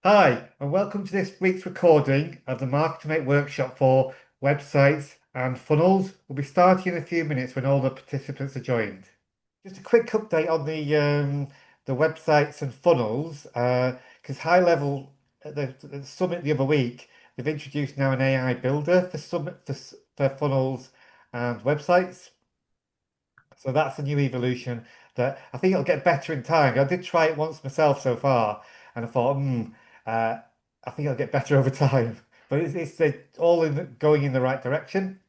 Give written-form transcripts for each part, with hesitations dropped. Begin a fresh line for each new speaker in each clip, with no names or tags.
Hi, and welcome to this week's recording of the MarketerM8 workshop for websites and funnels. We'll be starting in a few minutes when all the participants are joined. Just a quick update on the websites and funnels, because HighLevel at the summit the other week, they've introduced now an AI builder for for funnels and websites. So that's a new evolution that I think it'll get better in time. I did try it once myself so far, and I thought, uh, I think it'll get better over time. But it's all going in the right direction.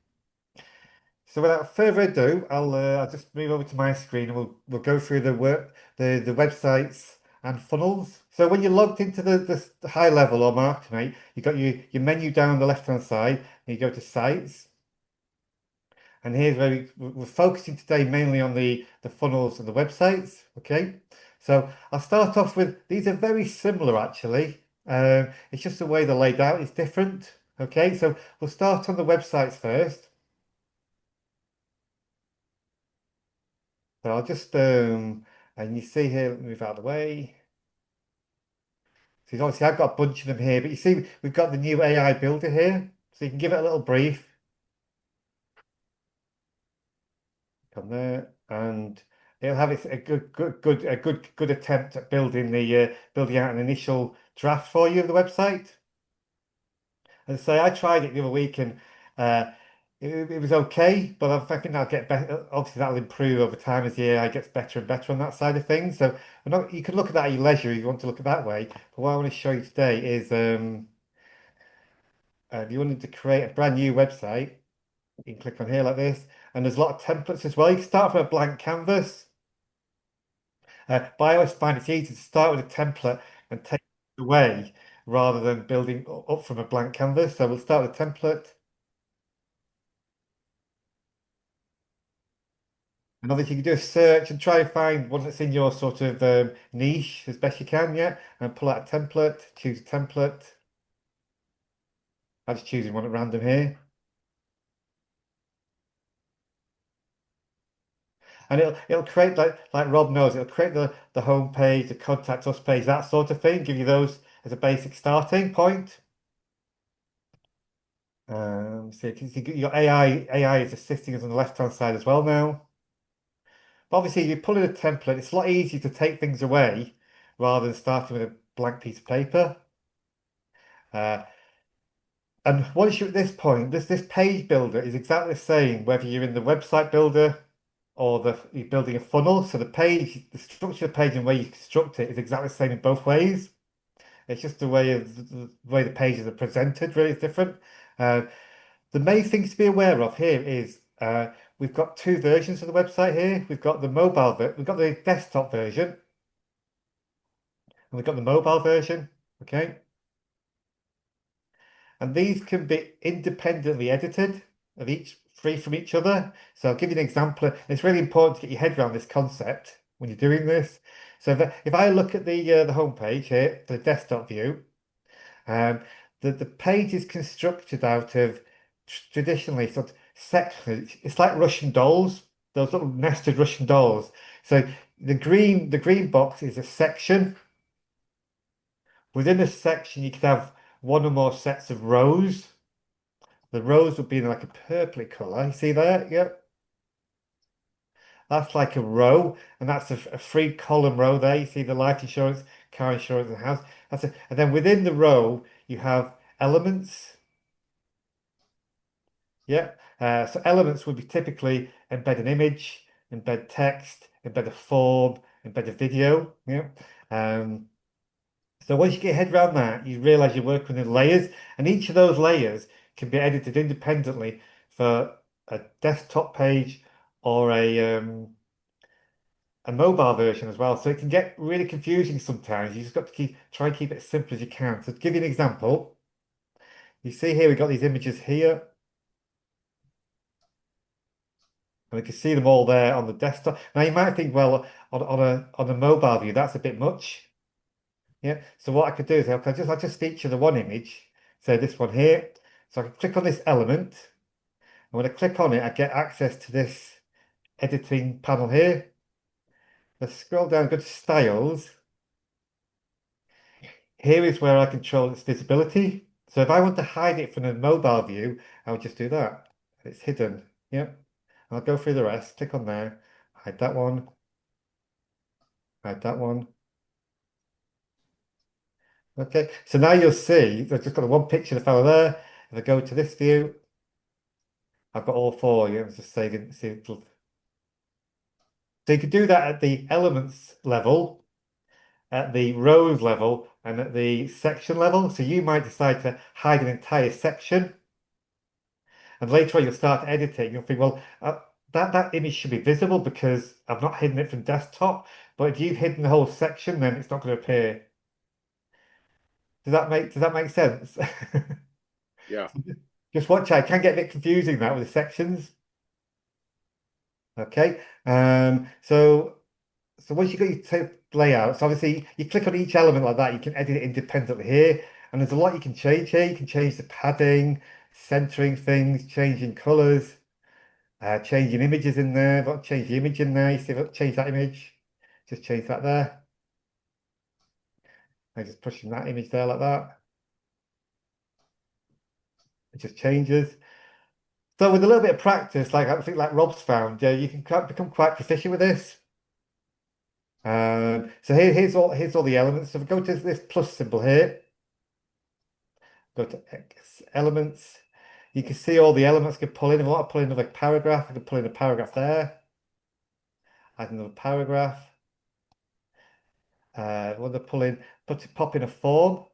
So without further ado, I'll just move over to my screen and we'll go through the websites and funnels. So when you're logged into the high level or MarketerMate, you've got your menu down the left hand side, and you go to sites. And here's where we're focusing today mainly on the funnels and the websites. Okay, so I'll start off with these are very similar actually. It's just the way they're laid out is different. Okay, so we'll start on the websites first. So I'll just and you see here, let me move out of the way. So obviously I've got a bunch of them here, but you see we've got the new AI builder here, so you can give it a little brief on there, and it'll have a good attempt at building out an initial draft for you of the website. And say I tried it the other week and uh, it was okay, but I think that'll get better. Obviously, that'll improve over time as the AI gets better and better on that side of things. So you can look at that at your leisure if you want to look at that way. But what I want to show you today is if you wanted to create a brand new website, you can click on here like this, and there's a lot of templates as well. You can start from a blank canvas. But I always find it's easy to start with a template and take it away rather than building up from a blank canvas. So we'll start with a template. And obviously you can do a search and try and find one that's in your sort of niche as best you can, yeah? And pull out a template, choose a template. I'm just choosing one at random here. And it'll create like Rob knows, it'll create the home page, the contact us page, that sort of thing, give you those as a basic starting point. So you your AI is assisting us on the left-hand side as well now. But obviously, if you pull in a template, it's a lot easier to take things away rather than starting with a blank piece of paper. Uh, and once you're at this point, this page builder is exactly the same whether you're in the website builder or you're building a funnel. So the structure of the page and where you construct it is exactly the same in both ways. It's just the way the pages are presented really is different. Uh, the main things to be aware of here is we've got two versions of the website here. We've got the desktop version, and we've got the mobile version. Okay, and these can be independently edited of each free from each other. So I'll give you an example. It's really important to get your head around this concept when you're doing this. So if I look at the home page here, the desktop view, um, the page is constructed out of traditionally sort of sections. It's like Russian dolls, those little nested Russian dolls. So the green box is a section. Within a section, you could have one or more sets of rows. The rows would be in like a purpley color. You see there? Yep. That's like a row, and that's a three column row there. You see the life insurance, car insurance, and house. And then within the row, you have elements. Yeah. So elements would be typically embed an image, embed text, embed a form, embed a video. Yeah. Um, so once you get your head around that, you realize you're working in layers, and each of those layers can be edited independently for a desktop page or a mobile version as well. So it can get really confusing sometimes. You just got to try and keep it as simple as you can. So to give you an example, you see here we've got these images here, and we can see them all there on the desktop. Now you might think, well, on a mobile view, that's a bit much. Yeah. So what I could do is I just feature the one image, so this one here. So I can click on this element, and when I click on it, I get access to this editing panel here. Let's scroll down, go to styles. here is where I control its visibility. So if I want to hide it from the mobile view, I would just do that. It's hidden. Yep. I'll go through the rest. Click on there. Hide that one. Hide that one. Okay. So now you'll see I've just got the one picture of the fellow there. If I go to this view, I've got all four. Yeah, it's just saving. See, so you could do that at the elements level, at the rows level, and at the section level. So you might decide to hide an entire section. And later on, you'll start editing. You'll think, well, that image should be visible because I've not hidden it from desktop. But if you've hidden the whole section, then it's not going to appear. Does that make sense?
Yeah.
Just watch out. It can get a bit confusing that with the sections. Okay. So once you've got your layouts, obviously you click on each element like that, you can edit it independently here. And there's a lot you can change here. You can change the padding, centering things, changing colors. Changing images in there. If I change the image in there, you see if I change that image, just change that there. I'm just pushing that image there like that. It just changes. So with a little bit of practice, like I think like Rob's found, you can become quite proficient with this. So here's all the elements. So if I go to this plus symbol here, go to X elements. You can see all the elements I can pull in. If I want to pull in another paragraph, I can pull in a paragraph there. Add another paragraph. If I want to pop in a form,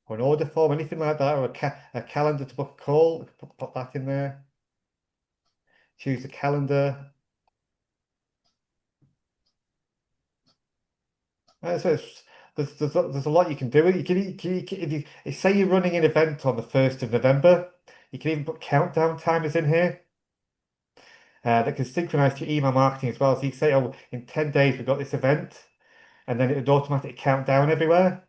or an order form, anything like that, or a calendar to book a call. Put that in there. Choose the calendar. So there's a lot you can do. If say you're running an event on the 1st of November, you can even put countdown timers in here that can synchronize to your email marketing as well. So you can say, oh, in 10 days we've got this event, and then it would automatically count down everywhere.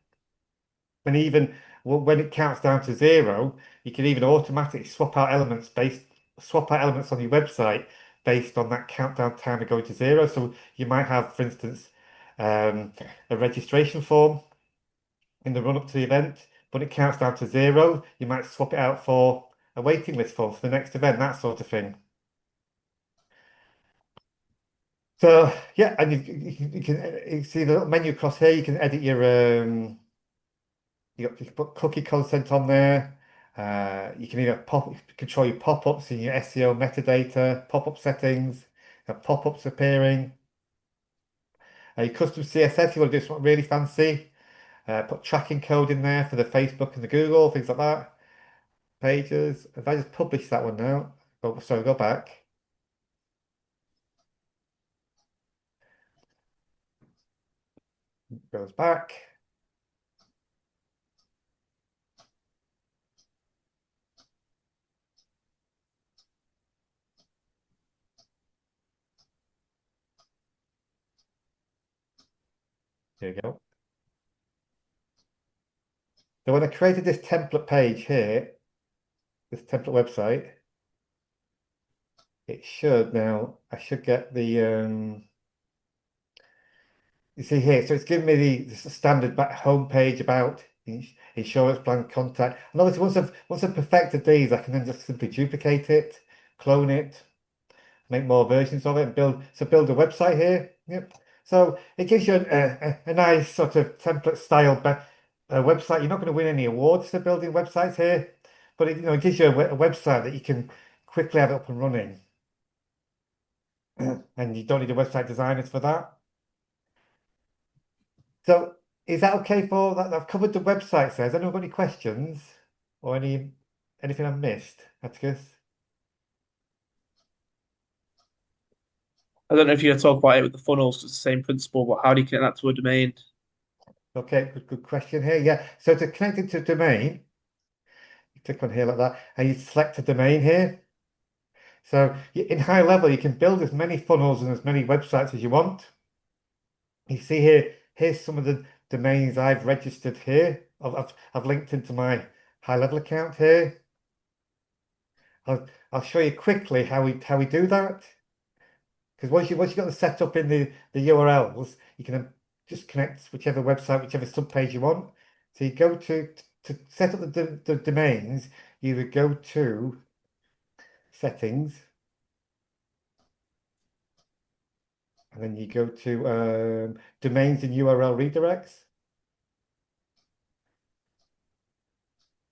And even when it counts down to zero, you can even automatically swap out elements on your website based on that countdown timer going to zero. So you might have, for instance, um, a registration form in the run up to the event, but it counts down to zero. You might swap it out for a waiting list form for the next event, that sort of thing. So yeah, and you see the little menu across here. You can edit you can put cookie consent on there. You can either control your pop-ups in your SEO metadata, pop-up settings, have pop-ups appearing. Your custom CSS, you want to do something really fancy. Put tracking code in there for the Facebook and the Google, things like that. Pages. If I just publish that one now, sorry, go back. Goes back. Here we go. So when I created this template page here, this template website, it should now, I should get the you see here, so it's giving me the standard home page about insurance plan contact. And obviously, once I've perfected these, I can then just simply duplicate it, clone it, make more versions of it, and build a website here. Yep. So it gives you a nice sort of template style website. You're not going to win any awards for building websites here, but it gives you a website that you can quickly have it up and running, and you don't need a website designers for that. So is that okay for that? I've covered the website. Says anyone got any questions or anything I've missed? Atticus?
I don't know if you're going to talk about it with the funnels, it's the same principle, but how do you connect that to a domain?
Okay, good question here. Yeah. So to connect it to a domain, you click on here like that, and you select a domain here. So in HighLevel, you can build as many funnels and as many websites as you want. You see here, here's some of the domains I've registered here. I've linked into my HighLevel account here. I'll show you quickly how we do that. Because once you've got the setup in the URLs, you can just connect whichever website, whichever subpage you want. So you go to set up the domains, you would go to settings, and then you go to domains and URL redirects.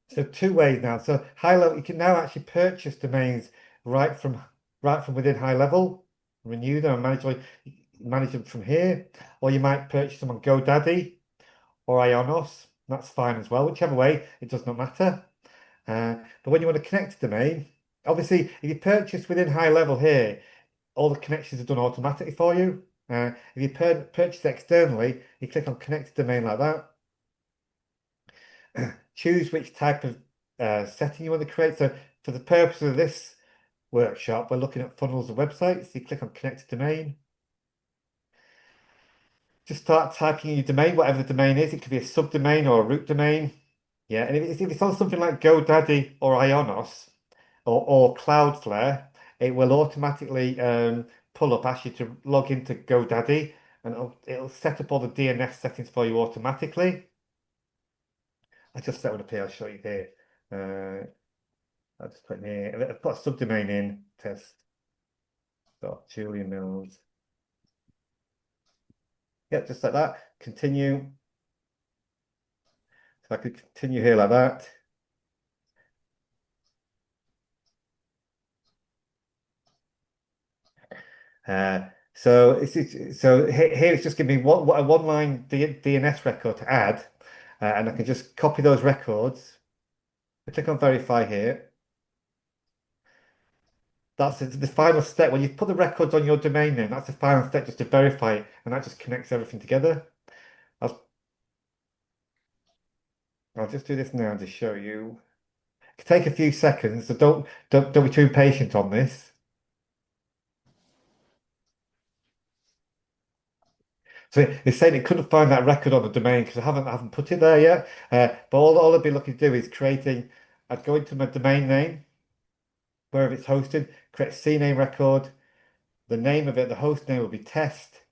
So two ways now. So HighLevel, you can now actually purchase domains right from within HighLevel, renew them and manage them from here, or you might purchase them on GoDaddy or Ionos. That's fine as well. Whichever way, it does not matter. But when you want to connect a domain, obviously, if you purchase within HighLevel here, all the connections are done automatically for you. If you purchase externally, you click on connect a domain like that. Choose which type of setting you want to create. So for the purpose of this workshop, we're looking at funnels and websites. You click on connect a domain. Just start typing in your domain, whatever the domain is. It could be a subdomain or a root domain. Yeah, and if it's on something like GoDaddy or Ionos or Cloudflare, it will automatically pull up, ask you to log into GoDaddy, and it'll set up all the DNS settings for you automatically. I just set one up here, I'll show you here. I'll just put in here, I've put a subdomain in, test.Julian Mills. Yeah, just like that. Continue. So I could continue here like that. So here it's just giving me a one-line DNS record to add, and I can just copy those records. I click on verify here. That's the final step. When you put the records on your domain name, that's the final step just to verify it, and that just connects everything together. I'll just do this now to show you. It can take a few seconds, so don't be too impatient on this. So it's saying it couldn't find that record on the domain because I haven't put it there yet. But all I'd be looking to do is I'd go into my domain name, wherever it's hosted, create a CNAME record. The name of it, the host name will be test,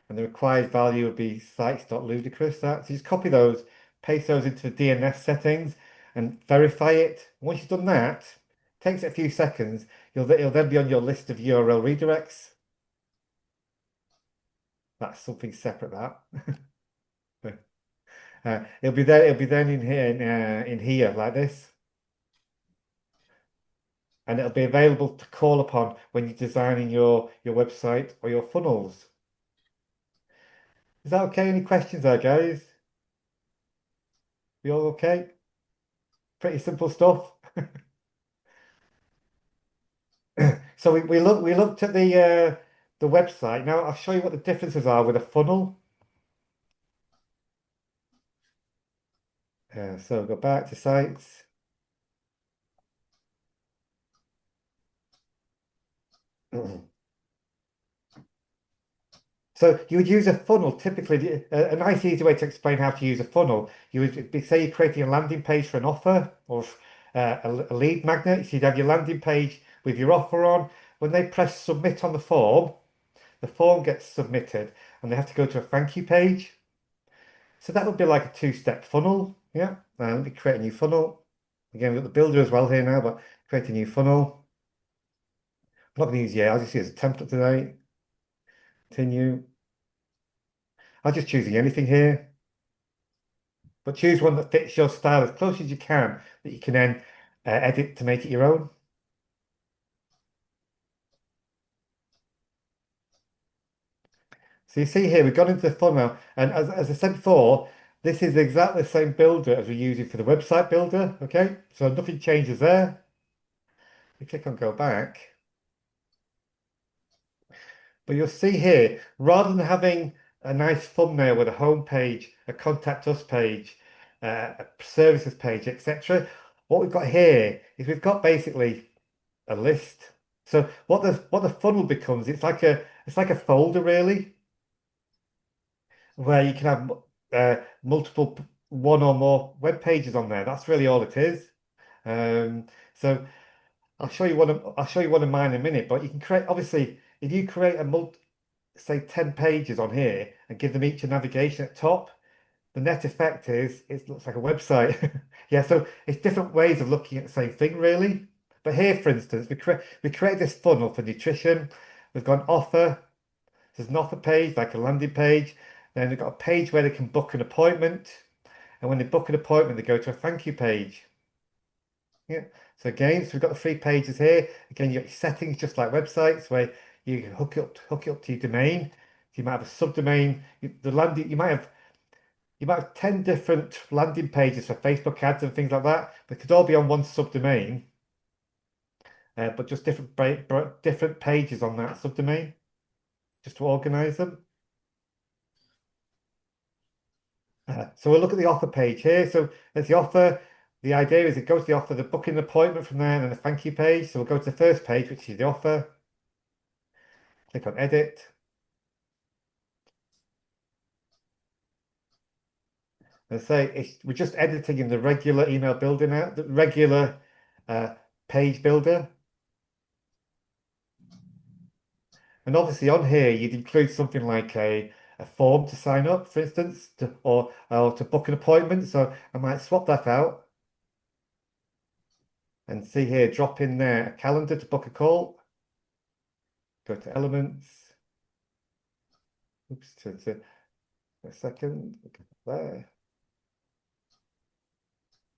and the required value would be sites.ludicrous. So just copy those, paste those into the DNS settings, and verify it. Once you've done that, it takes a few seconds. It'll then be on your list of URL redirects. That's something separate, that. It'll be there. It'll be then in here like this, and it'll be available to call upon when you're designing your website or your funnels. Is that okay? Any questions there, guys? We all okay? Pretty simple stuff. So we looked at the website. Now I'll show you what the differences are with a funnel. So go back to sites. So you would use a funnel. Typically, a nice easy way to explain how to use a funnel. You would say you're creating a landing page for an offer or a lead magnet. So you'd have your landing page with your offer on. When they press submit on the form gets submitted, and they have to go to a thank you page. So that would be like a two-step funnel. Yeah. Let me create a new funnel. Again, we've got the builder as well here now, but create a new funnel. I'm not going to use I'll just use a template today. Continue. I'm just choosing anything here, but choose one that fits your style as close as you can, that you can then edit to make it your own. So you see here, we've gone into the funnel, and as I said before, this is exactly the same builder as we're using for the website builder, okay? So nothing changes there. We click on go back. But you'll see here, rather than having a nice thumbnail with a home page, a contact us page, a services page, etc., what we've got here is we've got basically a list. So what the funnel becomes, it's like a folder really, where you can have multiple one or more web pages on there. That's really all it is. So I'll show you one of mine in a minute. But you can create, obviously, if you create say 10 pages on here and give them each a navigation at top, the net effect is it looks like a website. Yeah, so it's different ways of looking at the same thing, really. But here, for instance, we create this funnel for nutrition. We've got an offer. There's an offer page, like a landing page. Then we've got a page where they can book an appointment. And when they book an appointment, they go to a thank you page. Yeah. So again, so we've got the 3 pages here. Again, you got your settings just like websites where you can hook it up to your domain. So you might have a subdomain. You might have 10 different landing pages for Facebook ads and things like that. They could all be on one subdomain, but just different pages on that subdomain, just to organize them. So we'll look at the offer page here. So there's the offer. The idea is it goes to the offer, the booking appointment from there, and then the thank you page. So we'll go to the first page, which is the offer. Click on edit. And say we're just editing in the regular email builder now, the regular page builder. And obviously on here, you'd include something like a form to sign up, for instance, or to book an appointment. So I might swap that out and see here, drop in there a calendar to book a call. Go to elements. Oops, to a second. There.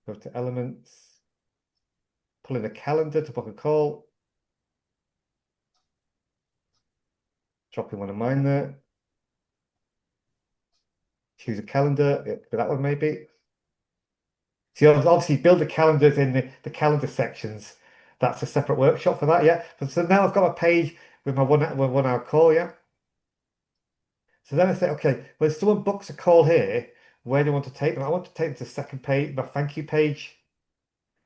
Go to elements. Pull in a calendar to book a call. Drop in one of mine there. Choose a calendar. Yeah, that one maybe. So obviously build the calendars in the calendar sections. That's a separate workshop for that, yeah. So now I've got a page with my 1 hour call, yeah. So then I say, okay, when someone books a call here, where do I want to take them? I want to take them to the second page, my thank you page,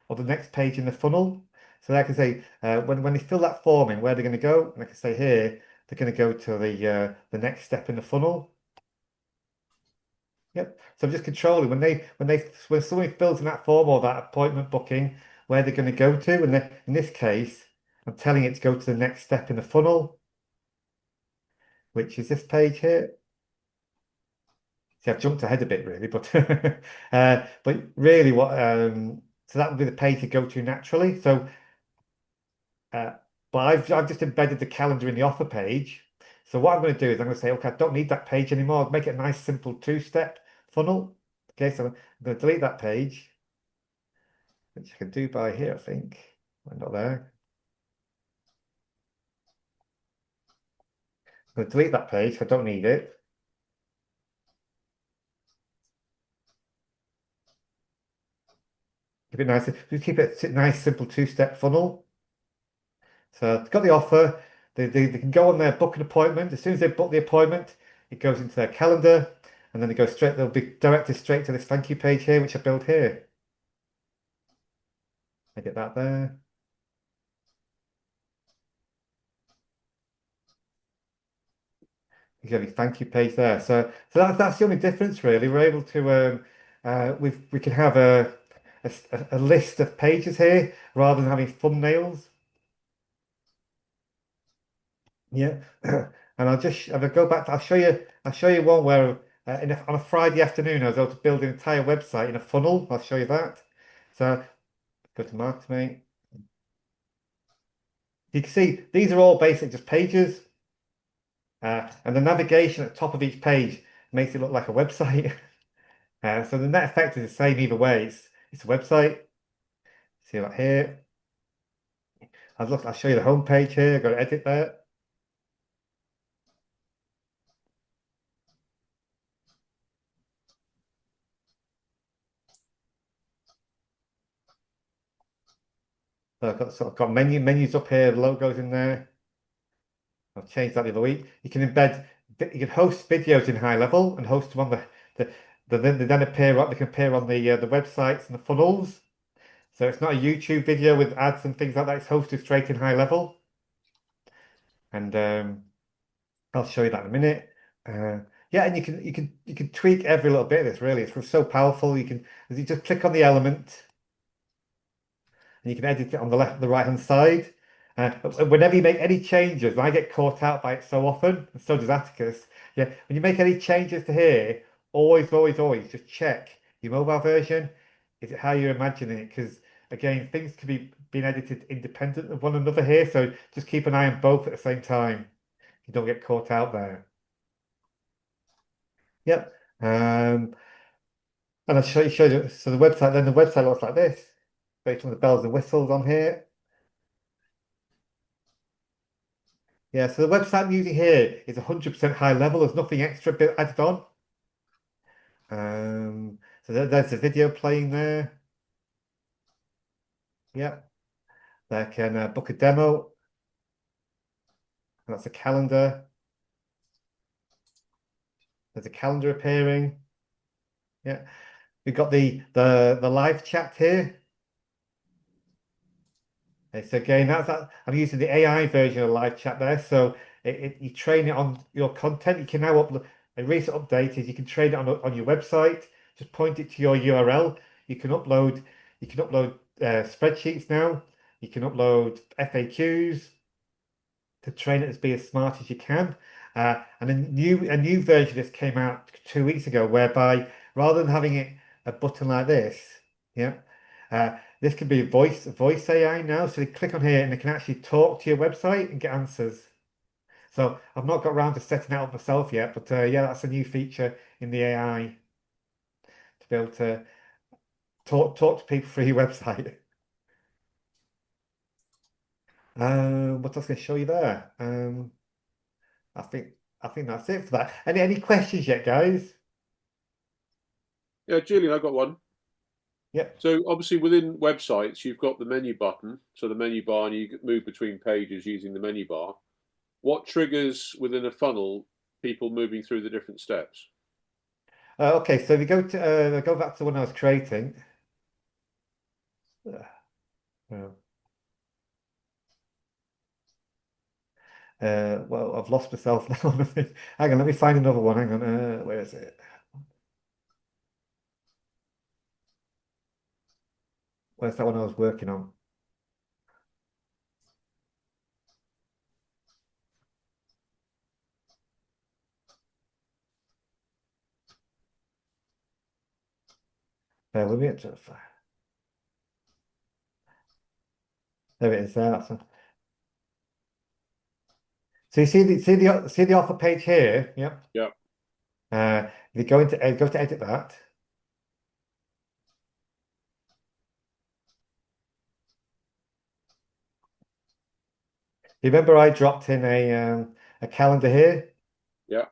or the next page in the funnel. So I can say when they fill that form in, where they're going to go, and I can say here they're going to go to the next step in the funnel. Yep. So I'm just controlling when somebody fills in that form or that appointment booking, where they're going to go to, and then in this case, I'm telling it to go to the next step in the funnel, which is this page here. See, I've jumped ahead a bit really, but but really so that would be the page to go to naturally. So but I've just embedded the calendar in the offer page. So what I'm going to do is I'm going to say, okay, I don't need that page anymore. Make it a nice simple 2-step funnel. Okay, so I'm going to delete that page, which I can do by here, I think. I'm not there. I'm going to delete that page. I don't need it. Keep it nice. Just keep it a nice, simple 2-step funnel. So they've got the offer. They can go on there, book an appointment. As soon as they book the appointment, it goes into their calendar, and then they'll be directed straight to this thank you page here, which I built here. I get that there. You get a thank you page there. So that's the only difference really. We're able to we can have a list of pages here rather than having thumbnails. Yeah. And if I go back, I'll show you one where on a Friday afternoon I was able to build an entire website in a funnel. I'll show you that. So go to MarketerM8. You can see these are all basically just pages. And the navigation at the top of each page makes it look like a website. So the net effect is the same either way. It's a website. See that here. I'll show you the home page here. I've got to edit there. So I've got menus up here, logos in there. I've changed that the other week. You can host videos in HighLevel and host them on they then appear they can appear on the websites and the funnels. So it's not a YouTube video with ads and things like that. It's hosted straight in HighLevel. And I'll show you that in a minute. Yeah, and you can tweak every little bit of this really. It's so powerful. You just click on the element and you can edit it on the right hand side. Whenever you make any changes, I get caught out by it so often, and so does Atticus. Yeah, when you make any changes to here, always just check your mobile version. Is it how you're imagining it? Because again, things can be being edited independent of one another here, so just keep an eye on both at the same time. You don't get caught out there. Yep. And I'll show you. So the website, then the website looks like this, based on the bells and whistles on here. Yeah, so the website I'm using here is 100% high level. There's nothing extra bit added on. So there's a video playing there. Yeah, I can book a demo. And that's a calendar. There's a calendar appearing. Yeah, we've got the live chat here. So again, I'm using the AI version of live chat there. So you train it on your content. You can now upload a recent update is you can train it on your website. Just point it to your URL. You can upload spreadsheets now. You can upload FAQs to train it as be as smart as you can. And a new version of this came out 2 weeks ago, whereby rather than having it a button like this, yeah, this can be voice AI now. So they click on here and they can actually talk to your website and get answers. So I've not got around to setting that up myself yet, but yeah, that's a new feature in the AI to be able to talk to people through your website. What else can I show you there? I think I think that's it for that. Any questions yet, guys?
Yeah, Julian, I've got one.
Yep.
So obviously within websites, you've got the menu button, so the menu bar, and you can move between pages using the menu bar. What triggers within a funnel people moving through the different steps?
Okay, so if you go back to the one I was creating. Uh, well, I've lost myself now. Hang on, let me find another one. Hang on, where is it? Where's that one I was working on? With me. There it is. So you see the offer page here. Yep.
Yeah,
If you go to edit that. You remember I dropped in a calendar here.
yeah,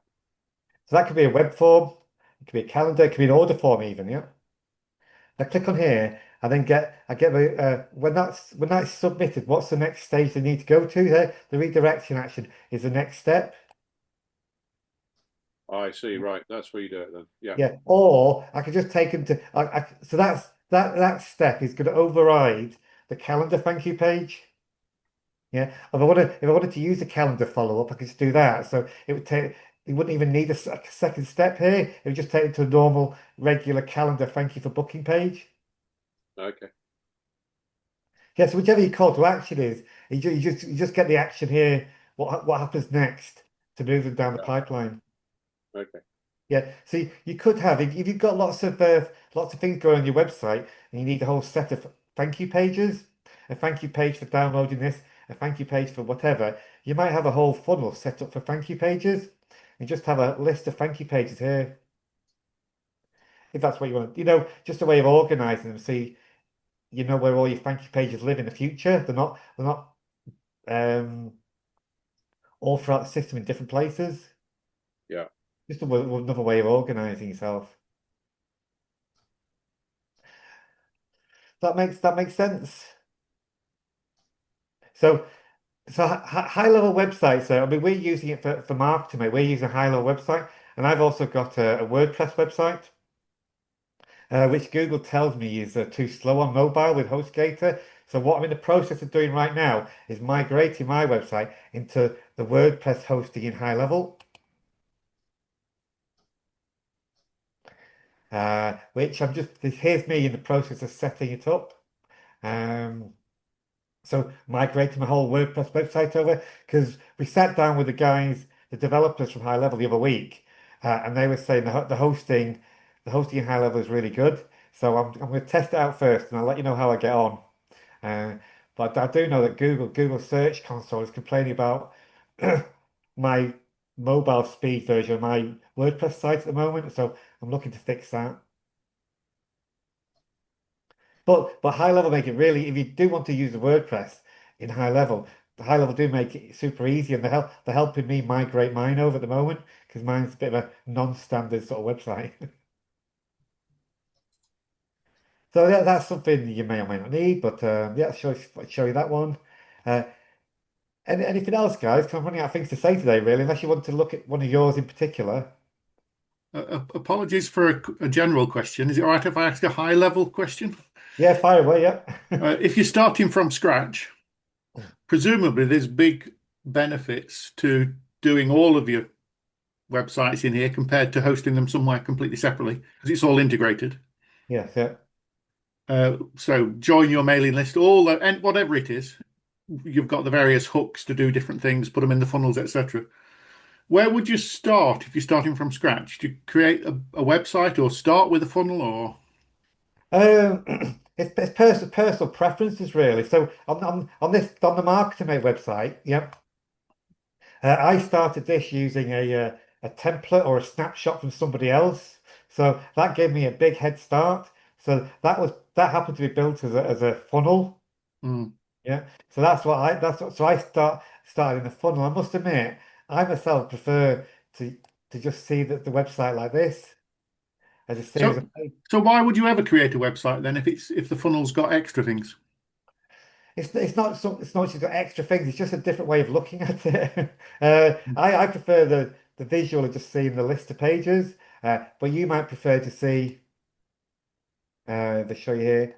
So that could be a web form. It could be a calendar. It could be an order form even. Yeah. I click on here. I get when that's submitted. What's the next stage they need to go to? There, the redirection action is the next step.
I see. Right, that's where you do it then. Yeah,
Yeah, or I could just take them to. So that step is going to override the calendar thank you page. Yeah, if I wanted to use a calendar follow up, I could just do that. So it would take. You wouldn't even need a second step here. It would just take it to a normal, regular calendar thank you for booking page.
okay,
Yes, whichever your call to action is, you just get the action here. What happens next to move them down the
yeah,
pipeline?
okay,
Yeah, see, you could have if you've got lots of things going on your website, and you need a whole set of thank you pages, a thank you page for downloading this, a thank you page for whatever. You might have a whole funnel set up for thank you pages, and just have a list of thank you pages here, if that's what you want. Just a way of organizing them. See, you know where all your thank you pages live in the future. They're not um, all throughout the system in different places.
yeah.
Just another way of organizing yourself. That makes sense. So high level websites. I mean, we're using it for marketing. We're using a high level website, and I've also got a WordPress website, which Google tells me is too slow on mobile with HostGator. So what I'm in the process of doing right now is migrating my website into the WordPress hosting in high level. Which here's me in the process of setting it up. Um, So migrating my whole WordPress website over because we sat down with the guys, the developers from HighLevel the other week, and they were saying the hosting in HighLevel is really good. So I'm going to test it out first, and I'll let you know how I get on. Uh, but I do know that Google Search Console is complaining about my mobile speed version of my WordPress site at the moment. So I'm looking to fix that. But HighLevel make it really, if you do want to use the WordPress in HighLevel, the HighLevel do make it super easy, and they're helping me migrate mine over at the moment because mine's a bit of a non-standard sort of website. So yeah, that's something you may or may not need, but yeah, show you that one. Uh, anything else, guys? 'Cause I'm running out of things to say today, really, unless you want to look at one of yours in particular.
Apologies for a general question. Is it all right if I ask a high level question?
Yeah, fire away, yeah.
If you're starting from scratch, presumably there's big benefits to doing all of your websites in here compared to hosting them somewhere completely separately because it's all integrated.
Yes, yeah.
So join your mailing list, all that, and whatever it is, you've got the various hooks to do different things, put them in the funnels, etc. Where would you start if you're starting from scratch? Do you create a website or start with a funnel or?
It's personal preferences really. So on the MarketerM8 website, yeah, I started this using a template or a snapshot from somebody else. So that gave me a big head start. So that happened to be built as a funnel.
Mm.
Yeah. So so I started in the funnel. I must admit, I myself prefer to to just see the website like this as a series
So,
of pages.
so why would you ever create a website then if the funnel's got extra things?
It's not just got extra things. It's just a different way of looking at it. I prefer the visual of just seeing the list of pages, but you might prefer to see they show you here.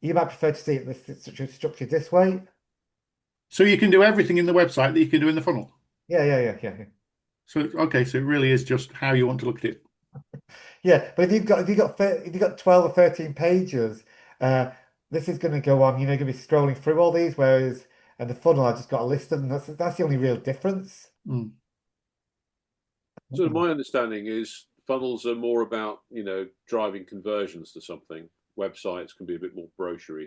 You might prefer to see it structured this way.
So you can do everything in the website that you can do in the funnel.
Yeah.
So okay, so it really is just how you want to look at it.
Yeah, but if you've got 12 or 13 pages, uh, this is going to go on. You're going to be scrolling through all these, whereas in the funnel I just got a list of them. That's the only real difference.
Mm.
So my understanding is funnels are more about, driving conversions to something. Websites can be a bit more brochure-y.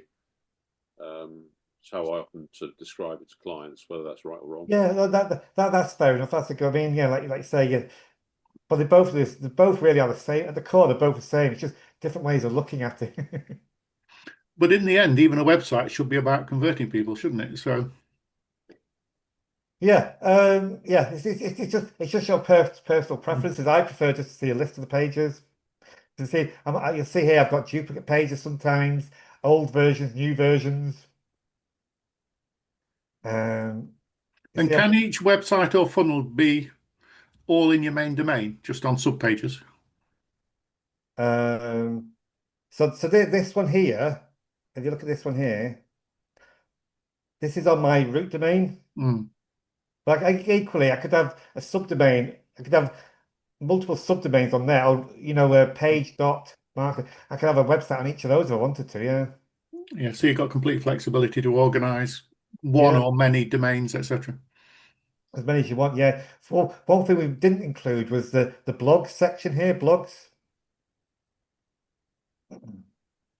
It's how I often sort of describe it to clients, whether that's right or wrong.
Yeah, that's fair enough. That's a good. I mean, yeah, like you say, yeah. But they both really are the same. At the core, they're both the same. It's just different ways of looking at it.
But in the end, even a website should be about converting people, shouldn't it? So
Yeah, yeah. It's just your personal preferences. I prefer just to see a list of the pages. To see, you'll see here I've got duplicate pages sometimes, old versions, new versions. Um, you
and
see,
can each website or funnel be all in your main domain, just on subpages?
um, this one here. If you look at this one here, this is on my root domain.
Mm.
But equally, I could have a subdomain. I could have multiple subdomains on there. Or, page dot market. I could have a website on each of those if I wanted to. Yeah,
Yeah, so you've got complete flexibility to organize one
yeah,
or many domains, etc.
as many as you want. Yeah. So one thing we didn't include was the blog section here. Blogs.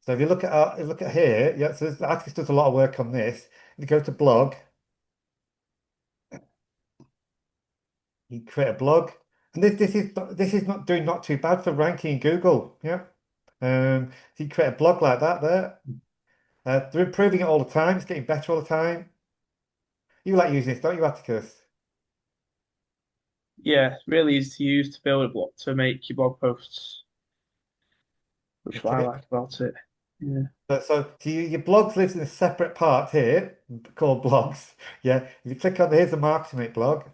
So if you look at here, yeah. So Atticus does a lot of work on this. If you go to blog, you create a blog, and this is not too bad for ranking in Google. Yeah. So you create a blog like that there. They're improving it all the time. It's getting better all the time. You like using this, don't you, Atticus?
Yeah, really easy to use to build a blog to make your blog posts, which is what I
Okay.
like about it. Yeah.
Your blogs lives in a separate part here called blogs. Yeah. If you click on here's the MarketerM8 blog.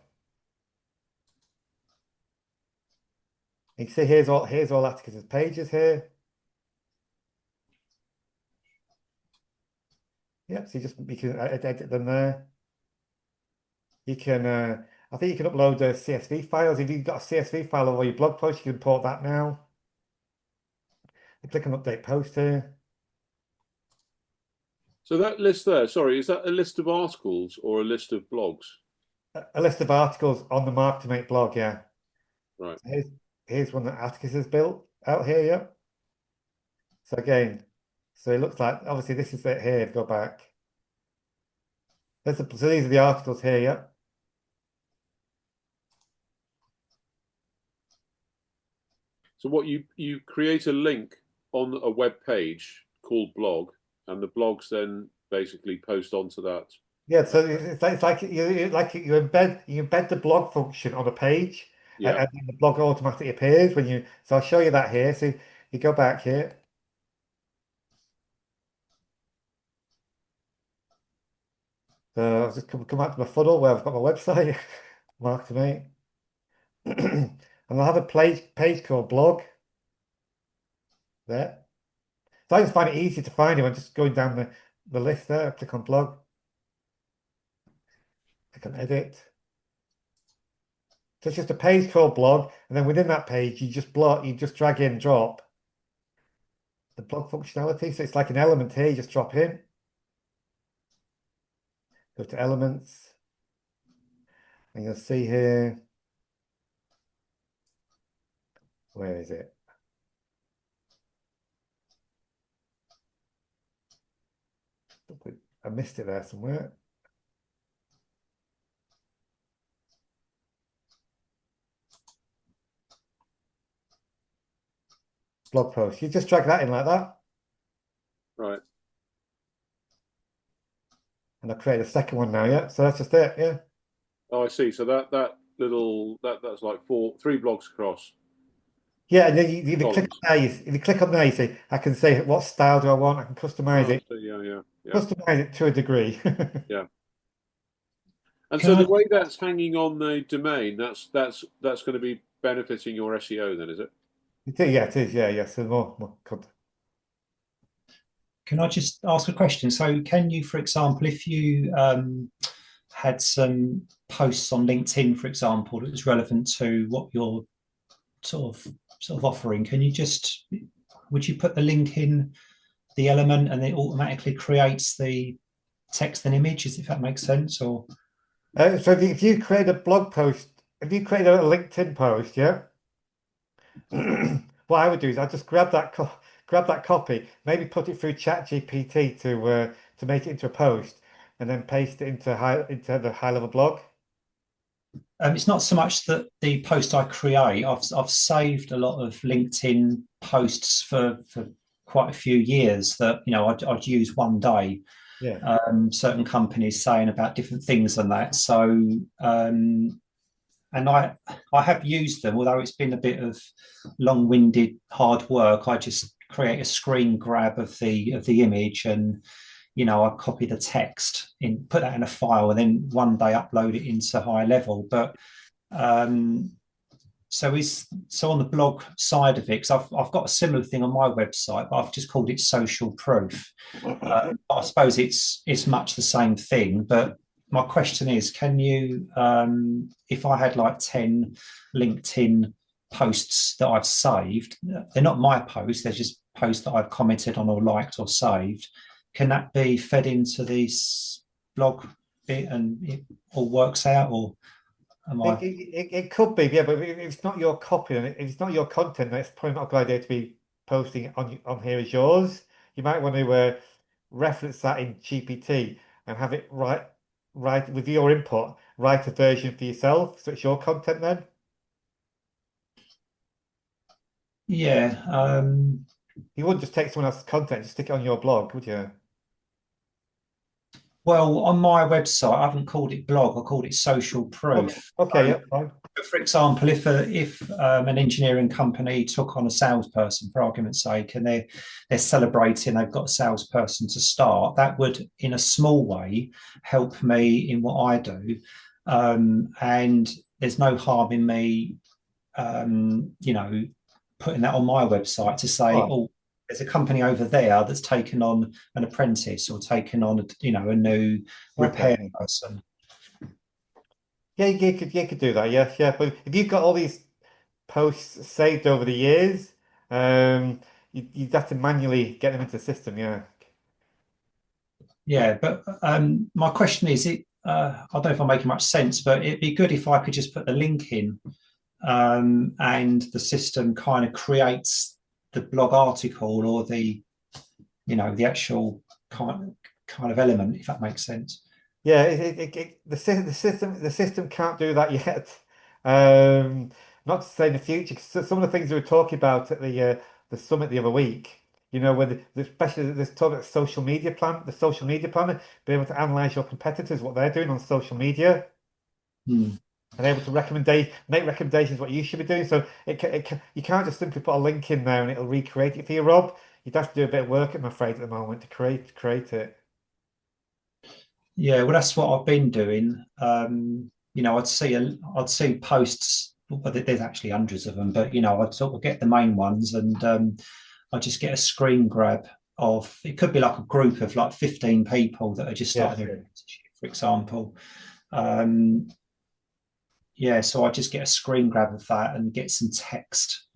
You can see here's all Atticus's pages here. Yeah. So you can edit them there. You can I think you can upload CSV files. If you've got a CSV file of all your blog posts, you can import that now. You click on update post here.
So that list there, sorry, is that a list of articles or a list of blogs?
A list of articles on the MarketerM8 blog, yeah.
Right.
Here's one that Atticus has built out here, yeah. So again, so it looks like obviously this is it here. Go back. So these are the articles here, yeah.
So what you create a link on a web page called blog, and the blogs then basically post onto that.
Yeah, so it's like you embed the blog function on a page,
Yeah.
and then the blog automatically appears when you. So I'll show you that here. So you go back here. So I'll just come back to my funnel where I've got my website, MarketerM8, and I'll have a page called blog there. So I just find it easy to find it when just going down the list there. Click on blog, click on edit. So it's just a page called blog, and then within that page, you just drag in, drop the blog functionality. So it's like an element here, you just drop in, go to elements, and you'll see here, where is it? I missed it there somewhere. Blog post. You just drag that in like that.
Right.
And I've created a second one now, yeah. So that's just it, yeah.
Oh, I see. So that's like three blogs across.
Yeah, and then if you click
Columns.
on there, if you click on there, you see, I can say what style do I want, I can customize
Oh,
it.
so yeah.
Customize it to a degree.
Yeah. And
Can
so
I-
the way that's hanging on the domain, that's going to be benefiting your SEO then, is it?
Yeah, it is, yeah. So more content.
Can I just ask a question? So can you, for example, if you had some posts on LinkedIn, for example, that was relevant to what you're sort of offering, would you put the link in the element and it automatically creates the text and images, if that makes sense? Or
So if you create a blog post, if you create a LinkedIn post, yeah, what I would do is I'd just grab that copy, maybe put it through ChatGPT to make it into a post, and then paste it into the HighLevel blog.
it's not so much that the post I create. I've saved a lot of LinkedIn posts for quite a few years that I'd use one day.
Yeah.
Certain companies saying about different things and that. So and I have used them, although it's been a bit of long-winded, hard work. I just create a screen grab of the image, and I copy the text in, put that in a file, and then one day upload it into HighLevel. But so on the blog side of it, because I've got a similar thing on my website, but I've just called it social proof. I suppose it's much the same thing, but my question is, can you, if I had like 10 LinkedIn posts that I've saved, they're not my posts, they're just posts that I've commented on or liked or saved, can that be fed into this blog bit and it all works out? Or am I?
It could be, yeah, but if it's not your copy and if it's not your content, that's probably not a good idea to be posting it on here as yours. You might want to reference that in GPT and have it write with your input, write a version for yourself, so it's your content then.
Yeah.
You wouldn't just take someone else's content and stick it on your blog, would you?
Well, on my website, I haven't called it blog. I called it social proof.
Okay, yeah, fine.
For example, if an engineering company took on a salesperson, for argument's sake, and they're celebrating they've got a salesperson to start, that would, in a small way, help me in what I do. And there's no harm in me, putting that on my website to say, oh, there's a company over there that's taken on an apprentice or taken on a new repair person.
Yeah, you could do that. Yeah. But if you've got all these posts saved over the years, you'd have to manually get them into the system. Yeah.
Yeah, but my question is, I don't know if I'm making much sense, but it'd be good if I could just put the link in, and the system kind of creates the blog article or the actual kind of element, if that makes sense.
Yeah, the system can't do that yet. Um, Not to say in the future, 'cause some of the things we were talking about at the summit the other week, when especially this talk about the social media planner, be able to analyze your competitors, what they're doing on social media,
Hmm.
and able to make recommendations what you should be doing. So you can't just simply put a link in there and it'll recreate it for you, Rob. You'd have to do a bit of work, I'm afraid, at the moment to create it.
Yeah, well, that's what I've been doing. I'd see posts, but there's actually hundreds of them. But I'd sort of get the main ones, and I just get a screen grab of. It could be like a group of like 15 people that are just
Yes.
starting a relationship, for example. Um, yeah, so I just get a screen grab of that and get some text,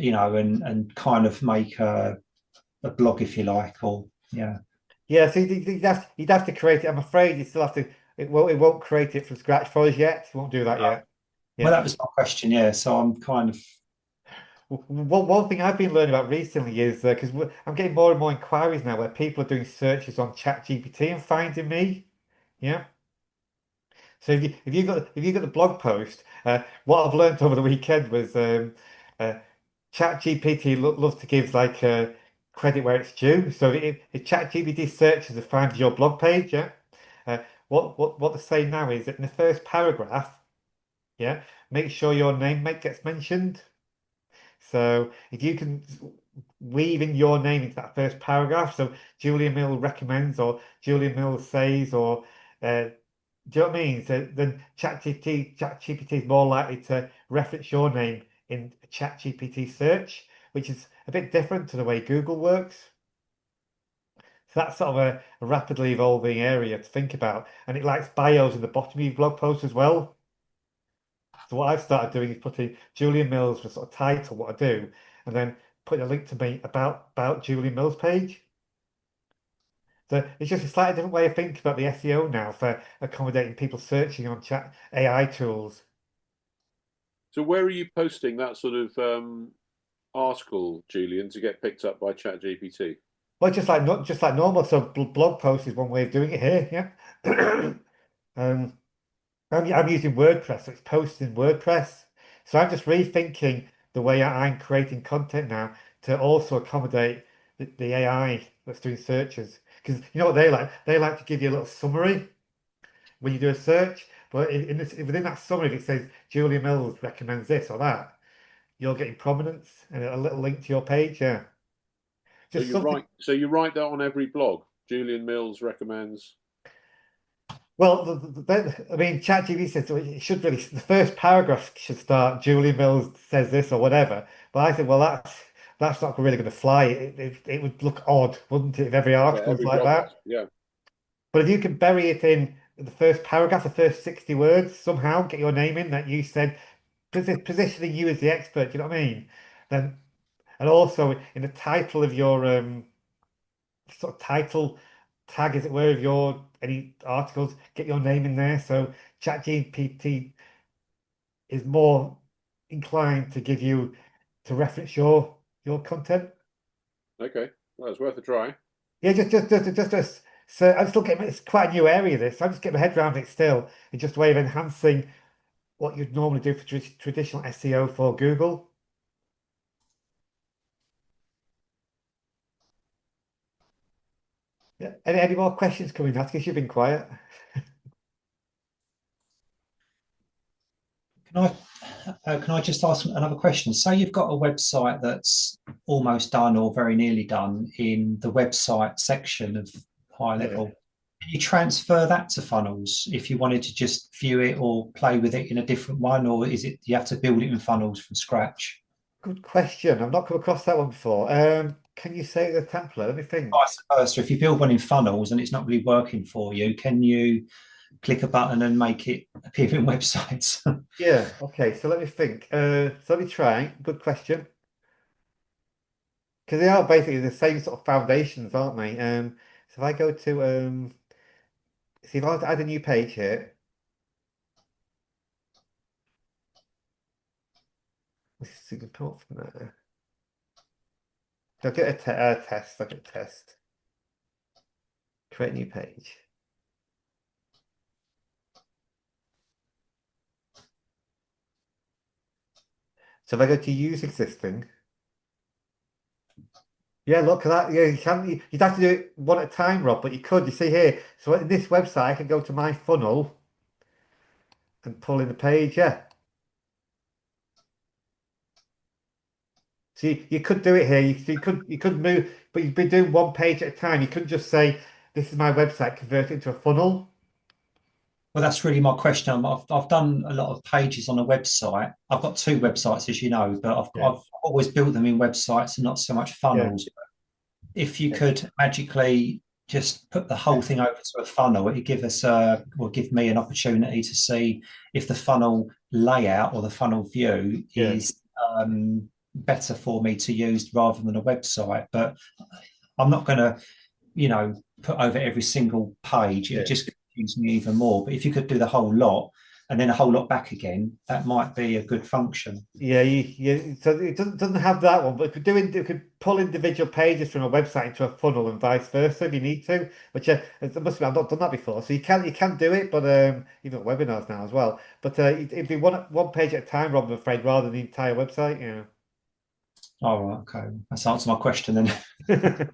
and kind of make a blog, if you like, or yeah.
Yeah, so you'd have to create it. I'm afraid you still have to. It won't create it from scratch for us yet. It won't do that yet.
Well,
Yeah.
that was my question. Yeah, so I'm kind of.
One thing I've been learning about recently is because I'm getting more and more inquiries now where people are doing searches on ChatGPT and finding me. Yeah. So if you got the blog post, what I've learned over the weekend was uh, ChatGPT loves to give like credit where it's due. So if ChatGPT searches and finds your blog page, yeah, uh, what they're saying now is that in the first paragraph, yeah, make sure your name gets mentioned. So if you can weave in your name into that first paragraph, so Julian Mills recommends, or Julian Mills says, or do you know what I mean? So then ChatGPT is more likely to reference your name in a ChatGPT search, which is a bit different to the way Google works. So that's sort of a rapidly evolving area to think about. And it likes bios in the bottom of your blog post as well. So what I've started doing is putting Julian Mills for sort of title, what I do, and then putting a link to me about Julian Mills page. So it's just a slightly different way of thinking about the SEO now for accommodating people searching on chat AI tools.
So where are you posting that sort of article, Julian, to get picked up by ChatGPT?
Well, just like normal. So blog post is one way of doing it here. Yeah. um, I'm using WordPress, so it's posted in WordPress. So I'm just rethinking the way I'm creating content now to also accommodate the AI that's doing searches. Because you know what they like? They like to give you a little summary when you do a search. But within that summary, if it says Julia Mills recommends this or that, you're getting prominence and a little link to your page. Yeah.
So
Just
you
something.
write, so you write that on every blog. Julian Mills recommends.
Well, I mean, ChatGPT says it should really, the first paragraph should start, Julie Mills says this or whatever. But I said, well, that's not really going to fly. It would look odd, wouldn't it, if every
Yeah,
article was
every
like
blog
that?
article. Yeah.
But if you can bury it in the first paragraph, the first 60 words, somehow get your name in that you said, positioning you as the expert, you know what I mean? Then, and also in the title of your sort of title tag, as it were, of your any articles, get your name in there. So ChatGPT is more inclined to give you to reference your content.
Okay. Well, it's worth a try.
Yeah, just so I'm still getting it's quite a new area this. I'm just getting my head around it still. It's just a way of enhancing what you'd normally do for traditional SEO for Google. Yeah. Any more questions coming, Atticus? You've been quiet.
Can I just ask another question? Say you've got a website that's almost done or very nearly done in the website section of high
Yeah.
level. Can you transfer that to funnels if you wanted to just view it or play with it in a different one, or is it you have to build it in funnels from scratch?
Good question. I've not come across that one before. Can you say the template? Let me think.
Vice versa, if you build one in funnels and it's not really working for you, can you click a button and make it appear in websites?
Yeah. Okay. So let me think. So let me try. Good question. Because they are basically the same sort of foundations, aren't they? So if I go to see if I want to add a new page here, let's see if we can pull up from there. I'll get a test. I'll get a test. Create new page. So if I go to use existing, yeah, look at that. Yeah, you can. You'd have to do it one at a time, Rob, but you could. You see here. So in this website, I can go to my funnel and pull in the page. Yeah. So you could do it here. You could move, but you'd be doing one page at a time. You couldn't just say, "This is my website," convert it into a funnel.
Well, that's really my question. I've done a lot of pages on a website. I've got two websites, as you know, but
Yeah.
I've always built them in websites and not so much funnels. If you
Yeah.
could magically just put the whole thing over to a funnel, it'd give us give me an opportunity to see if the funnel layout or the funnel view
Yeah.
is better for me to use rather than a website. But I'm not going to, put over every single page. It
Yeah.
would just confuse me even more. But if you could do the whole lot and then a whole lot back again, that might be a good function.
Yeah, so it doesn't have that one, but it could pull individual pages from a website into a funnel and vice versa if you need to. Which it must be I've not done that before, so you can do it, but even webinars now as well. But it'd be one page at a time, Rob, I'm afraid, rather than the entire website. Yeah.
All right, okay, that's answered my question then.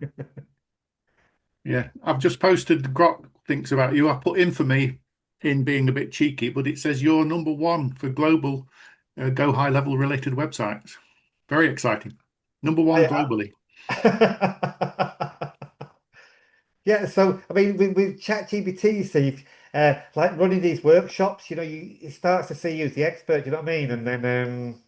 Yeah, I've just posted Grok thinks about you. I put infamy in being a bit cheeky, but it says you're number one for global GoHighLevel related websites. Very exciting. Number one globally.
Yeah, so I mean, with ChatGPT, you see, like running these workshops, it starts to see you as the expert. You know what I mean? And then,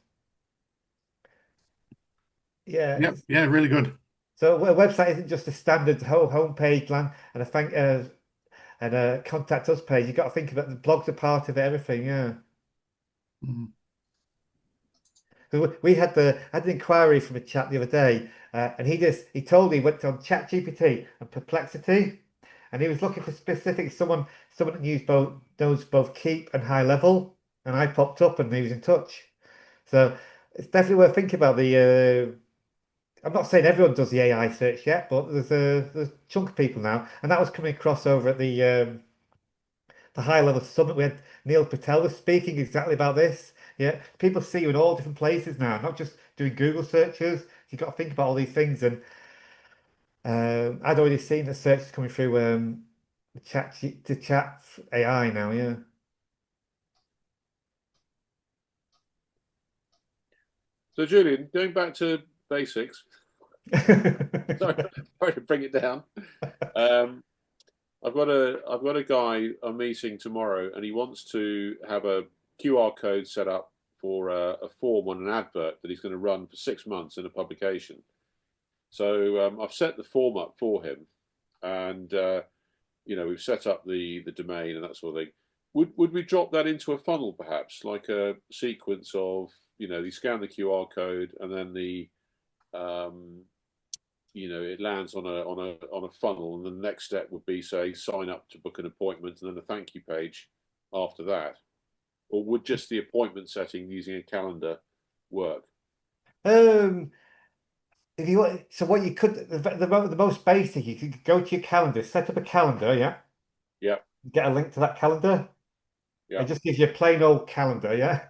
yeah.
Yep, yeah, really good.
So a website isn't just a standard homepage land and a contact us page. You've got to think about the blogs are part of it, everything. Yeah.
Mhm.
We had an inquiry from a chap the other day, and he told me he went on ChatGPT and Perplexity, and he was looking for specific someone that knows both Keep and HighLevel, and I popped up and he was in touch. So it's definitely worth thinking about the. I'm not saying everyone does the AI search yet, but there's a chunk of people now, and that was coming across over at the high level summit. We had Neil Patel was speaking exactly about this. Yeah, people see you in all different places now, not just doing Google searches. You've got to think about all these things. And I'd already seen the searches coming through the chat AI now. Yeah.
So, Julian, going back to basics, sorry, sorry to bring it down. I've got a guy I'm meeting tomorrow, and he wants to have a QR code set up for a form on an advert that he's going to run for 6 months in a publication. So I've set the form up for him, and we've set up the domain and that sort of thing. Would we drop that into a funnel, perhaps, like a sequence of you scan the QR code and then it lands on a funnel, and the next step would be, say, sign up to book an appointment, and then a thank you page after that, or would just the appointment setting using a calendar work?
If you want, so what you could the most basic, you could go to your calendar, set up a calendar, yeah,
Yeah,
get a link to that calendar.
yeah,
It just gives you a plain old calendar, yeah.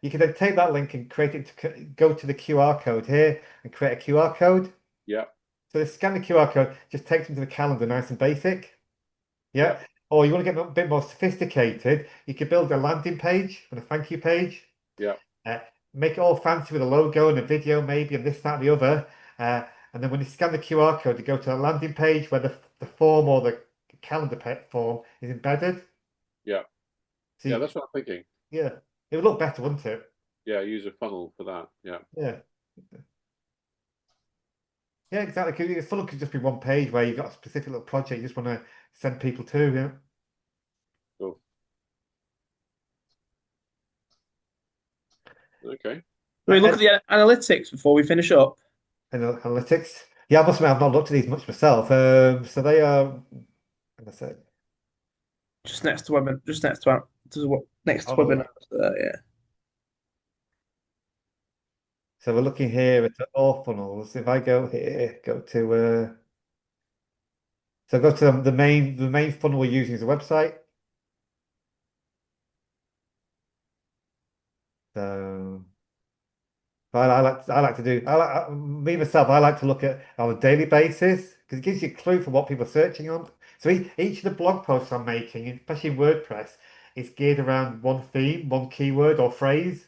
You can then take that link and create it to go to the QR code here and create a QR code.
yeah,
So scan the QR code, just takes them to the calendar, nice and basic.
yeah,
Yeah. Or you want to get a bit more sophisticated, you could build a landing page and a thank you page.
yeah,
Uh, make it all fancy with a logo and a video maybe and this, that, and the other. And then when you scan the QR code, you go to a landing page where the form or the calendar form is embedded.
yeah,
So
yeah. That's what I'm thinking.
yeah, it would look better, wouldn't it?
Yeah, use a funnel for that. Yeah.
Yeah. Yeah, exactly. 'Cause the funnel could just be one page where you've got a specific little project you just want to send people to, yeah.
Cool. Okay.
We look at the analytics before we finish up.
And analytics. Yeah, I must admit I've not looked at these much myself. So they are, as I said,
Just next to webinar, just next to what next to
oh,
webinar. Yeah.
so we're looking here at all funnels. If I go here, go to so go to the main funnel we're using is a website. So I like to do me myself. I like to look at on a daily basis because it gives you a clue for what people are searching on. So each of the blog posts I'm making, especially in WordPress, is geared around one theme, one keyword or phrase.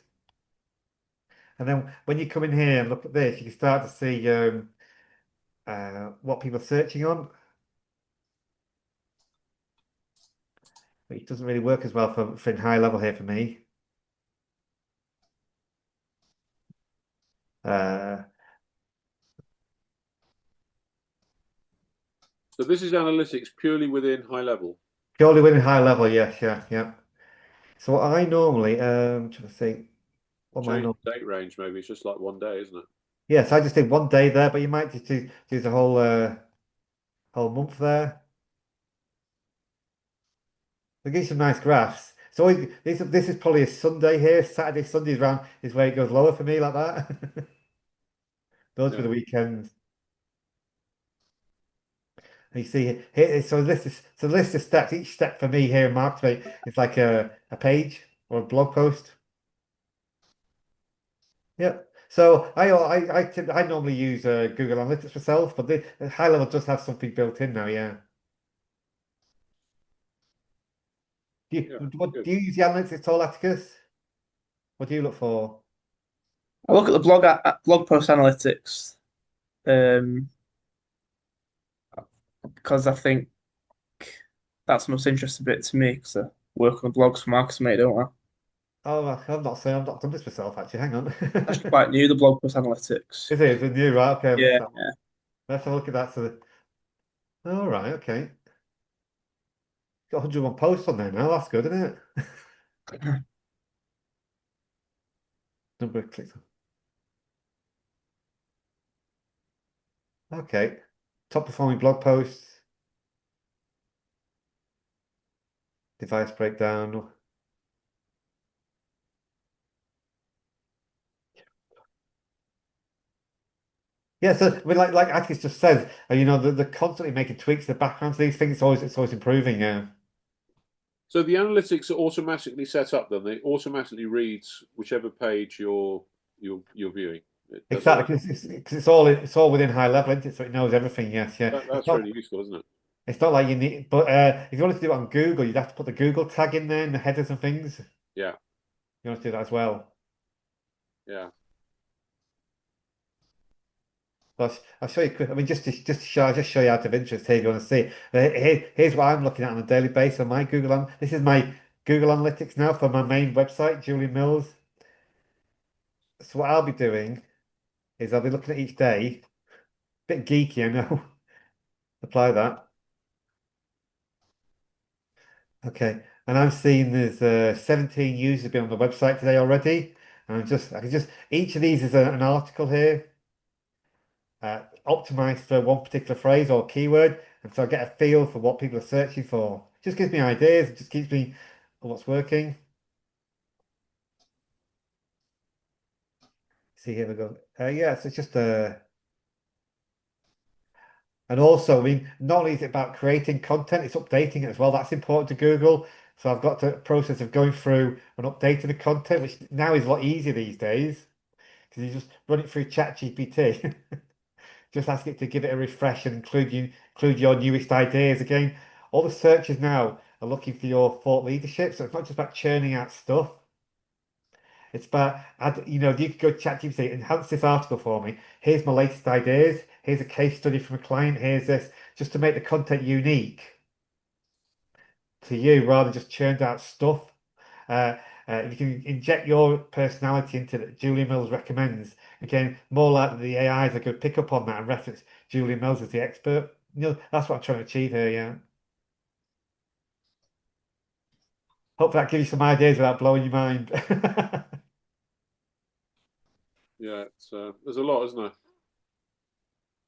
And then when you come in here and look at this, you can start to see what people are searching on. But it doesn't really work as well for in HighLevel here for me. Uh,
So this is analytics purely within HighLevel.
Purely within HighLevel, yes, yeah. So what I normally trying to think what am I
Change
normally.
the date range, maybe it's just like one day, isn't it?
Yes, I just did one day there, but you might just do the whole month there. They give you some nice graphs. So this is probably a Sunday here. Saturday, Sunday is where it goes lower for me like that. Those were
Yeah.
the weekends. And you see here, so the list of steps. Each step for me here in MarketerM8 is like a page or a blog post. Yeah. So I normally use Google Analytics myself, but the HighLevel does have something built in now. Yeah.
Yeah.
Do
Good.
you use the analytics at all, Atticus? What do you look for?
I look at the blog post analytics um, because I think that's the most interesting bit to me because I work on the blogs for MarketerM8, don't I?
Oh, I've not done this myself actually. Hang on.
Actually, quite new the blog post analytics.
Is it new, right? Okay,
Yeah,
let's have a look at that. All right, okay. Got 101 posts on there now. That's good, isn't it?
yeah.
Number of clicks. Okay. Top performing blog posts, device breakdown. Yeah, so I mean, like Atticus just says, they're constantly making tweaks to the background to these things. It's always improving. Yeah,
So the analytics are automatically set up. Then they automatically reads whichever page you're viewing. It does all
exactly.
that.
Because it's all within HighLevel, isn't it? So it knows everything. Yes, yeah.
That's really useful, isn't it?
It's not like you need, but if you wanted to do it on Google, you'd have to put the Google tag in there in the headers and things.
Yeah.
You want to do that as well.
Yeah.
But I'll show you quick. I mean, just show you out of interest here if you want to see. Here's what I'm looking at on a daily basis on my This is my Google Analytics now for my main website, Julian Mills. So what I'll be doing is I'll be looking at each day. Bit geeky, I know. Apply that. Okay. And I'm seeing there's 17 users been on the website today already. And I can just each of these is an article here. Optimized for one particular phrase or keyword, and so I get a feel for what people are searching for. Just gives me ideas, it just keeps me on what's working. See, here we go. Yeah, so it's just and also, I mean, not only is it about creating content, it's updating it as well. That's important to Google. So I've got the process of going through and updating the content, which now is a lot easier these days because you just run it through ChatGPT. Just ask it to give it a refresh and include your newest ideas. Again, all the searches now are looking for your thought leadership. So it's not just about churning out stuff. It's about, you could go to ChatGPT, enhance this article for me. Here's my latest ideas. Here's a case study from a client. Here's this, just to make the content unique to you rather than just churned out stuff. Uh, you can inject your personality into that Julian Mills recommends. Again, more likely the AIs are going to pick up on that and reference Julian Mills as the expert. That's what I'm trying to achieve here, yeah. Hope that gives you some ideas without blowing your mind.
Yeah. It's there's a lot, isn't there?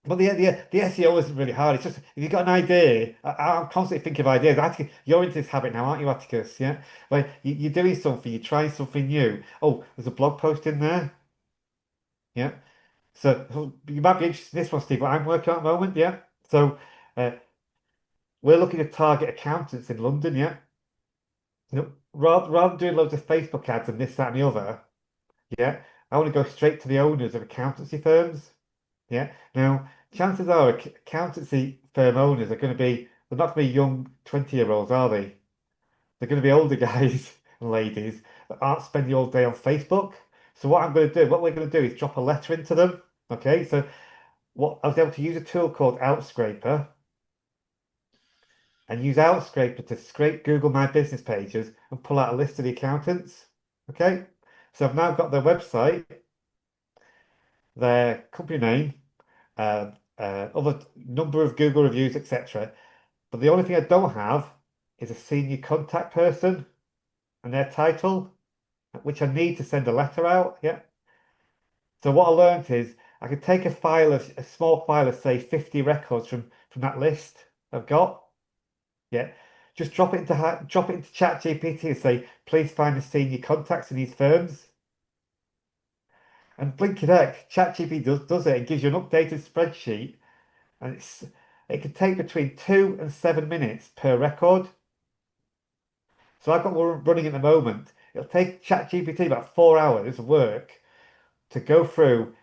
But the SEO isn't really hard. It's just if you've got an idea, I'm constantly thinking of ideas. Atticus, you're into this habit now, aren't you, Atticus? Yeah. Like you're doing something, you're trying something new. Oh, there's a blog post in there. Yeah. So you might be interested in this one, Steve. What I'm working on at the moment. Yeah. So uh, we're looking to target accountants in London. Yeah. Rather than doing loads of Facebook ads and this, that, and the other. Yeah. I want to go straight to the owners of accountancy firms. Yeah. Now, chances are accountancy firm owners are going to be, they're not going to be young 20-year-olds, are they? They're going to be older guys and ladies that aren't spending all day on Facebook. So what we're going to do is drop a letter into them. Okay. So what I was able to use a tool called Outscraper and use Outscraper to scrape Google My Business pages and pull out a list of the accountants. Okay. So I've now got their website, their company name, uh, other number of Google reviews, etc. But the only thing I don't have is a senior contact person and their title, which I need to send a letter out. Yeah. So what I learned is I could take a small file of say 50 records from that list I've got. Yeah. Just drop it into ChatGPT and say, please find the senior contacts in these firms. And blinking heck, ChatGPT does it. It gives you an updated spreadsheet, and it can take between 2 and 7 minutes per record. So I've got one running at the moment. It'll take ChatGPT about 4 hours of work to go through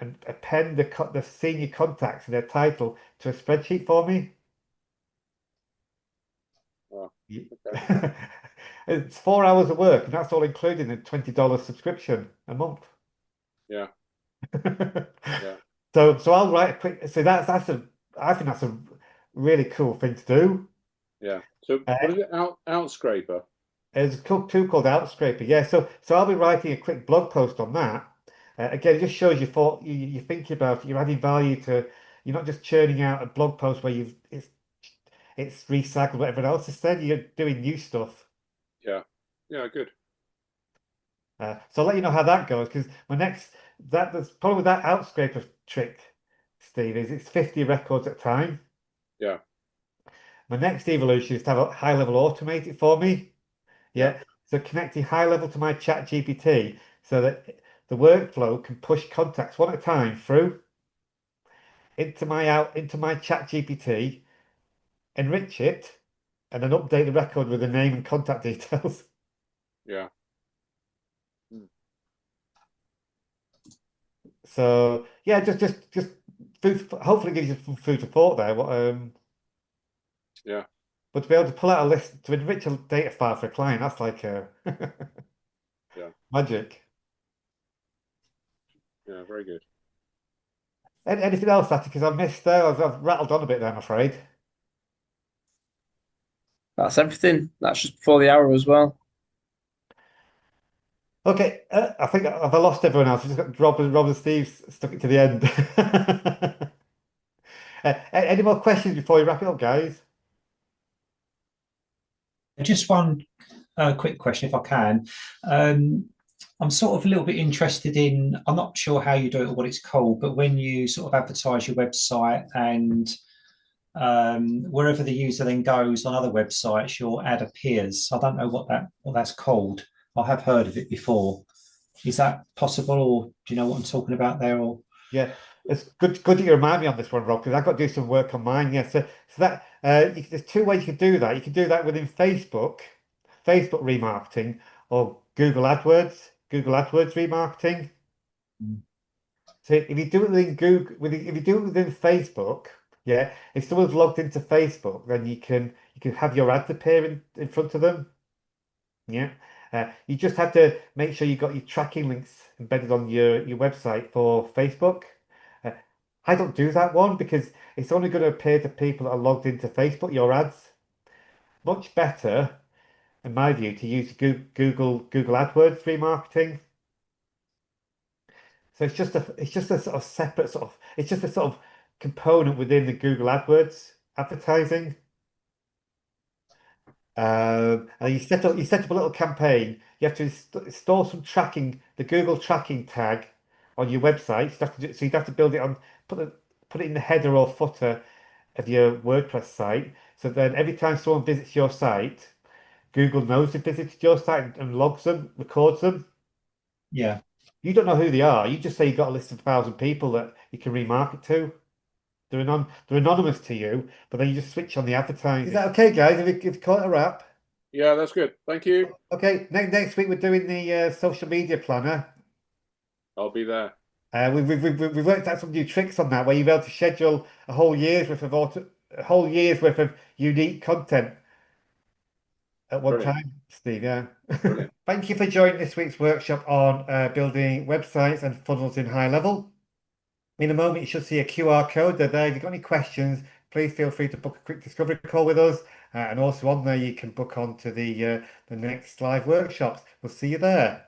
and append the senior contacts and their title to a spreadsheet for me.
Wow.
Ye-
Okay.
It's 4 hours of work, and that's all included in a $20 subscription a month.
Yeah. Yeah.
So I'll write a quick. So I think that's a really cool thing to do.
Yeah. So
Uh,
what is it? Outscraper.
There's a tool called Outscraper. Yeah. So I'll be writing a quick blog post on that. Again, it just shows you thought you're thinking about it. You're adding value to. You're not just churning out a blog post where it's recycled what everyone else has said. You're doing new stuff.
Yeah. Yeah. Good.
So I'll let you know how that goes because my next that's probably that Outscraper trick, Steve, is it's 50 records at a time.
Yeah.
My next evolution is to have a HighLevel automate it for me.
Yeah.
Yeah. So connecting HighLevel to my chat GPT so that the workflow can push contacts one at a time through into my chat GPT, enrich it, and then update the record with the name and contact details.
Yeah. Hmm.
So yeah, just hopefully gives you some food for thought there.
Yeah.
But to be able to pull out a list to enrich a data file for a client, that's like
Yeah.
magic.
Yeah. Very good.
Anything else, Atty? Because I've missed there. I've rattled on a bit there, I'm afraid.
That's everything. That's just before the hour as well.
Okay, I think have I lost everyone else? I've just got Rob and Steve stuck it to the end. Any more questions before we wrap it up, guys?
Just one quick question, if I can. I'm sort of a little bit interested in, I'm not sure how you do it or what it's called, but when you sort of advertise your website and wherever the user then goes on other websites, your ad appears. I don't know what that's called. I have heard of it before. Is that possible, or do you know what I'm talking about there? Or
Yeah, it's good that you remind me on this one, Rob, because I've got to do some work on mine. Yeah, so that there's two ways you can do that. You can do that within Facebook remarketing, or Google AdWords remarketing.
Mm.
So if you do it within if you do it within Facebook, yeah, if someone's logged into Facebook, then you can have your ads appear in front of them. Yeah. You just have to make sure you've got your tracking links embedded on your website for Facebook. Uh, I don't do that one because it's only going to appear to people that are logged into Facebook, your ads. Much better, in my view, to use Google AdWords remarketing. So it's just a sort of separate sort of it's just a sort of component within the Google AdWords advertising. And you set up a little campaign. You have to install some tracking, the Google tracking tag on your website. So you'd have to build it on, put put it in the header or footer of your WordPress site. So then every time someone visits your site, Google knows they visited your site and logs them, records them.
Yeah.
You don't know who they are. You just say you've got a list of 1,000 people that you can remarket to. They're anonymous to you, but then you just switch on the advertising. Is that okay, guys? Have you caught a wrap?
Yeah, that's good. Thank you.
Okay, next week we're doing the social media planner.
I'll be there.
We've worked out some new tricks on that where you'll be able to schedule a whole year's worth of unique content at one
Brilliant.
time, Steve. Yeah.
Brilliant.
Thank you for joining this week's workshop on building websites and funnels in HighLevel. In a moment, you should see a QR code there. If you've got any questions, please feel free to book a quick discovery call with us. And also on there, you can book on to the next live workshops. We'll see you there.